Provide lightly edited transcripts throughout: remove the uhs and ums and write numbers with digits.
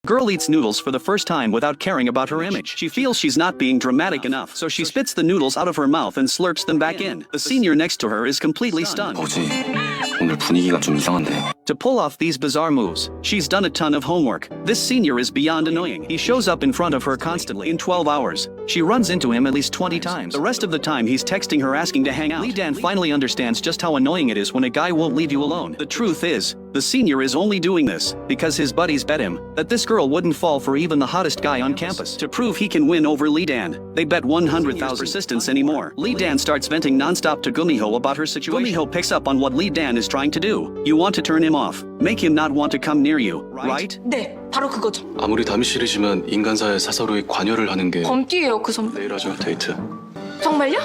Girl eats noodles for the first time without caring about her image. She feels she's not being dramatic enough, so she spits the noodles out of her mouth and slurps them back in. The senior next to her is completely stunned. 뭐지? 오늘 분위기가 좀 이상한데. To pull off these bizarre moves, she's done a ton of homework. This senior is beyond annoying. He shows up in front of her constantly. In 12 hours, she runs into him at least 20 times. The rest of the time he's texting her asking to hang out. Lee Dan finally understands just how annoying it is when a guy won't leave you alone. The truth is, the senior is only doing this because his buddies bet him that this girl wouldn't fall for even the hottest guy on campus. To prove he can win over Lee Dan, they bet 100,000 persistence anymore. Lee Dan starts venting non-stop to Gumiho about her situation. Gumiho picks up on what Lee Dan is trying to do. You want to turn him off, make him not want to come near you, right? 네, 바로 그거죠. 아무리 담임실이지만 인간사에 사사로이 관여를 하는 게 범띠예요, 그 선배. 내일 하죠, 데이트. 정말요?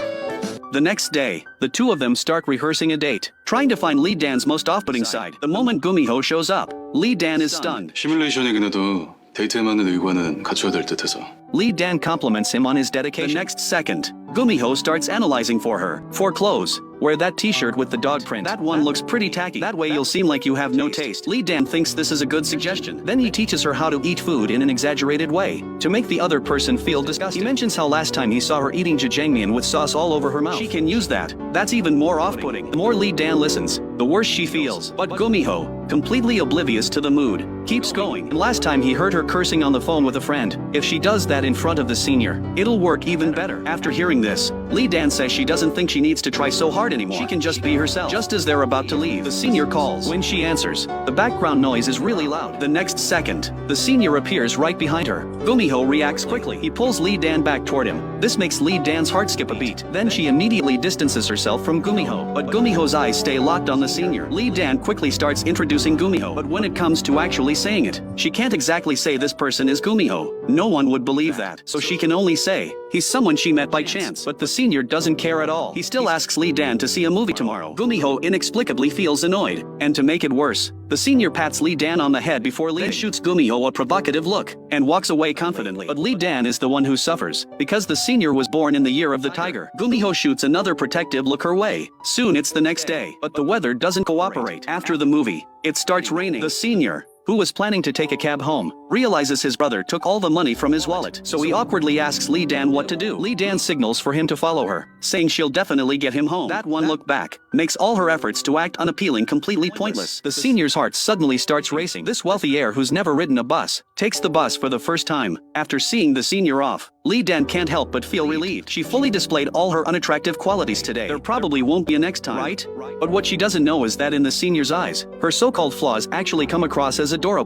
The next day, the two of them start rehearsing a date, trying to find Lee Dan's most off-putting side. The moment Gumiho shows up, Lee Dan is stunned. 시뮬레이션이긴 해도 데이트에 맞는 의관은 갖춰야 될 듯해서. Lee Dan compliments him on his dedication. The next second, Gumiho starts analyzing for her. For clothes, wear that t-shirt with the dog print. That one looks pretty tacky. That way you'll seem like you have no taste. Lee Dan thinks this is a good suggestion. Then he teaches her how to eat food in an exaggerated way, to make the other person feel disgusted. He mentions how last time he saw her eating jajangmyeon with sauce all over her mouth. She can use that. That's even more off-putting. The more Lee Dan listens, the worse she feels. But Gumiho, completely oblivious to the mood, keeps going. And last time he heard her cursing on the phone with a friend. If she does that in front of the senior, it'll work even better. After hearing this, Lee Dan says she doesn't think she needs to try so hard anymore. She can just be herself. Just as they're about to leave, the senior calls. When she answers, the background noise is really loud. The next second, the senior appears right behind her. Gumiho reacts quickly. He pulls Lee Dan back toward him. This makes Lee Dan's heart skip a beat. Then she immediately distances herself from Gumiho. But Gumiho's eyes stay locked on the senior. Lee Dan quickly starts introducing Gumiho. But when it comes to actually saying it, she can't exactly say this person is Gumiho. No one would believe that. So she can only say, he's someone she met by chance. But the senior doesn't care at all. He still asks Lee Dan to see a movie tomorrow. Gumiho inexplicably feels annoyed. And to make it worse, the senior pats Lee Dan on the head before leaving. Then shoots Gumiho a provocative look and walks away confidently. But Lee Dan is the one who suffers, because the senior was born in the year of the tiger. Gumiho shoots another protective look her way. Soon it's the next day, but the weather doesn't cooperate. After the movie, it starts raining. The senior, who was planning to take a cab home, realizes his brother took all the money from his wallet. So he awkwardly asks Lee Dan what to do. Lee Dan signals for him to follow her, saying she'll definitely get him home. That one look back makes all her efforts to act unappealing completely pointless. The senior's heart suddenly starts racing. This wealthy heir who's never ridden a bus takes the bus for the first time. After seeing the senior off, Lee Dan can't help but feel relieved. She fully displayed all her unattractive qualities today. There probably won't be a next time, right? But what she doesn't know is that in the senior's eyes, her so-called flaws actually come across as adorable.